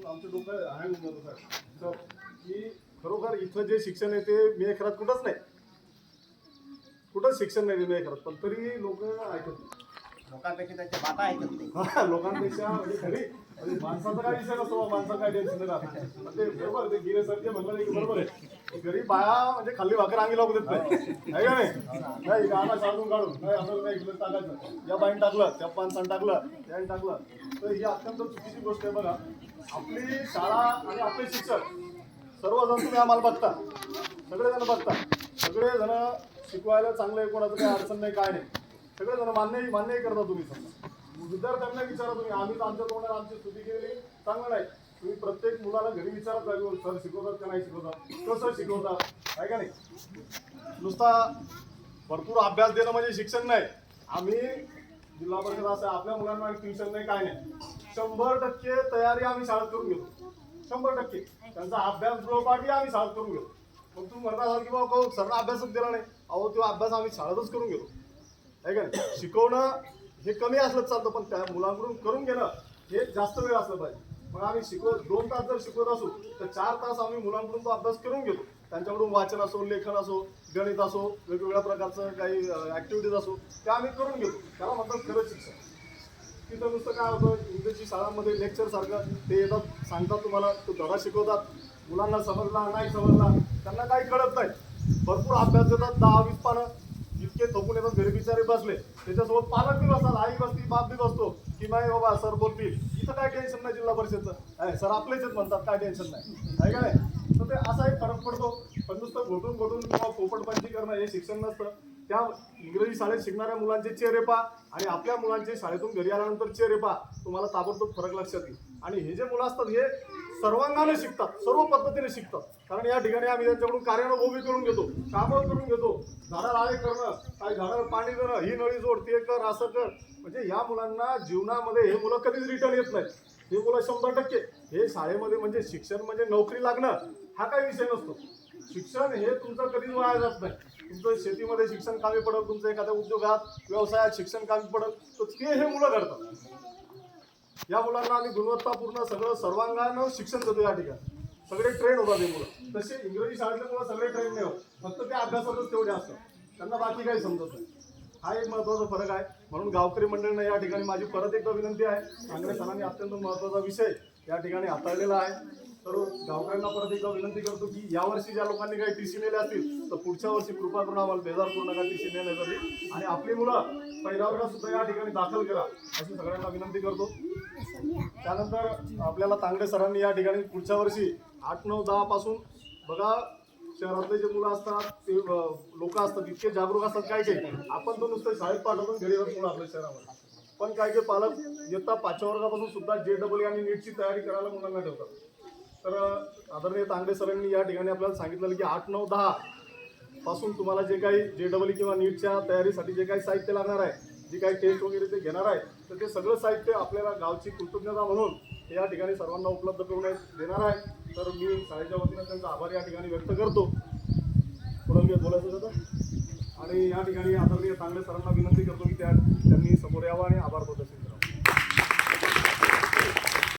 आमचं डोकं हँग होऊन जातं सर की खरोखर इथं जे शिक्षण आहे ते मेखरात कुठंच नाही, कुठंच शिक्षण नाही मेखरात, पण तरी लोक ऐकत नाही. लोकांपेक्षा त्यांच्या बाता ऐकत नाही. लोकांपेक्षा म्हणजे खरी म्हणजे माणसाचा काय विषय नसतो, माणसाचं काय टेन्शन नाही राहत. ते बरोबर ते गिरे सर जे म्हणलं की बरोबर आहे. गरीब बाया म्हणजे खाल्ली भाकर अंगी लागू देत नाही का नाही, गाणं शाळून काढून नाही असं नाही इकडे टाकायचं, या बाईन टाकलं त्या माणसानं टाकलं त्याने टाकलं, तर ही अत्यंत चुकीची गोष्ट आहे. बघा आपली शाळा आणि आपले शिक्षक सर्वजण तुम्ही आम्हाला बघता, सगळेजण बघता, सगळेजण शिकवायला चांगलं आहे, कोणाचं काही अडचण नाही काय नाही, सगळेजण मान्यही करता तुम्ही. समजा विद्यार्थ्यांना विचारा तुम्ही, आम्ही आमच्या तोंडाला आमची स्तुती केली चांगलं नाही, तुम्ही प्रत्येक मुलाला घरी विचारत राहिलो सर शिकवतात का नाही शिकवतात, कसं शिकवतात आहे का नाही. नुसता भरपूर अभ्यास देणं म्हणजे शिक्षण नाही. आम्ही जिल्हा परिषद असं आपल्या मुलांना ट्युशन नाही काय नाही, 100% तयारी आम्ही शाळेत करून घेतो, 100% त्यांचा अभ्यास गृहपाठी आम्ही शाळेत करून घेतो. मग तुम्ही म्हणता असाल की बाबा सरला अभ्यासच दिला नाही, अहो तो अभ्यास आम्ही शाळेतच करून घेतो आहे का नाही. शिकवणं हे कमी असलं चालतं, पण त्या मुलांकडून करून घेणं हे जास्त वेळ असलं पाहिजे. मग आम्ही 2 तास जर शिकवत असू तर 4 तास आम्ही मुलांकडून तो अभ्यास करून घेतो. त्यांच्याकडून वाचन असो, लेखन असो, गणित असो, वेगवेगळ्या प्रकारचं काही ॲक्टिव्हिटीज असो त्या आम्ही करून घेतो. त्याला म्हणतात खरं शिक्षण. तिथं नुसतं काय होतं इंग्रजी शाळांमध्ये लेक्चर सारखं ते येतात सांगतात तुम्हाला, तो धडा शिकवतात, मुलांना समजला नाही समजला त्यांना काही कळत नाही, भरपूर अभ्यास देतात 10-20 पानं इतके थोपून येतात, घरी बिचारे बसले, त्याच्यासोबत पालक बी बसतात, आई बसती, बाप बी बसतो की नाही बाबा सर बोलतील, इथं काय टेन्शन नाही, जिल्हा परिषदचं सर आपलेच म्हणतात काय टेन्शन नाही आहे का नाही. तर ते असा एक फरक पडतो. पण नुसतं घोटून किंवा पोपटपंची करणं हे शिक्षण नसतं. त्या इंग्रजी शाळेत शिकणाऱ्या मुलांचे चेहरे पहा आणि आपल्या मुलांचे शाळेतून घरी आल्यानंतर चेहरे पहा, तुम्हाला ताबडतोब फरक लक्षात येईल. आणि हे जे मुलं असतात हे सर्वांगाने शिकतात, सर्व पद्धतीने शिकतात, कारण या ठिकाणी आम्ही त्यांच्याकडून कार्यानुभव करून घेतो, कामं करून घेतो, झाडाला आळे करणं, काही झाडाला पाणी देणं, ही नळी जोड, ते कर, असं कर. म्हणजे या मुलांना जीवनामध्ये हे मुलं कधीच रिटर्न येत नाहीत. हे मुलं 100% हे शाळेमध्ये म्हणजे शिक्षण म्हणजे नोकरी लागणं हा काही विषय नसतो. शिक्षण हे तुमचं कधीच वाया जात नाही. तुमचं शेतीमध्ये शिक्षण कामी पडत, तुमचं एखाद्या उद्योगात व्यवसायात शिक्षण कामी पडत, तर ते हे मुलं घडतात. या मुलांना आम्ही गुणवत्तापूर्ण सगळं सर्वांगानं शिक्षण देतो. या ठिकाणी सगळे ट्रेन होतात हे मुलं. तसे इंग्रजी शाळेतले मुलं सगळे ट्रेन नाही होत, फक्त ते अभ्यासातच तेवढे असतात, त्यांना बाकी काही समजत नाही. हा एक महत्त्वाचा फरक आहे. म्हणून गावकरी मंडळींना या ठिकाणी माझी परत एकदा विनंती आहे, सांगणे सरांनी अत्यंत महत्त्वाचा विषय या ठिकाणी हाताळलेला आहे. तर गावकऱ्यांना परत एकदा विनंती करतो की यावर्षी ज्या लोकांनी काही टीसी नेले असतील तर पुढच्या वर्षी कृपा करून आम्हाला बेजार करू नका टीसी नेण्यासाठी, आणि आपली मुलं पहिल्या वर्गात सुद्धा या ठिकाणी दाखल करा अशी सगळ्यांना विनंती करतो. त्यानंतर आपल्याला तांगडे सरांनी या ठिकाणी पुढच्या वर्षी 8, 9, 10 पासून बघा शहरातले जे मुलं असतात ते लोक असतात इतके जागरूक असतात, काय आपण तो नुसतं शाळेत पाठवून घरी येतात मुलं आपल्या शहरामध्ये, पण काही पालक इयत्ता 5व्या वर्गापासून सुद्धा JEE आणि नीटची तयारी करायला मुलांना ठेवतात. तर आदरणीय तांगडे सरांनी या ठिकाणी आपल्याला सांगितलं की 8, 9, 10 पासून तुम्हाला जे काही JEE किंवा नीटच्या तयारीसाठी जे काही साहित्य लागणार आहे, जी काही टेस्ट वगैरे ते घेणार आहे, तर ते सगळं साहित्य आपल्याला गावची कृतज्ञता म्हणून हे या ठिकाणी सर्वांना उपलब्ध करून देणार आहे. तर मी शाळेच्या वतीनं त्यांचा आभार या ठिकाणी व्यक्त करतो. पुढे बोलायचं होतं आणि या ठिकाणी आदरणीय तांगडे सरांना विनंती करतो की त्यांनी समोर यावं आणि आभार प्रदर्शित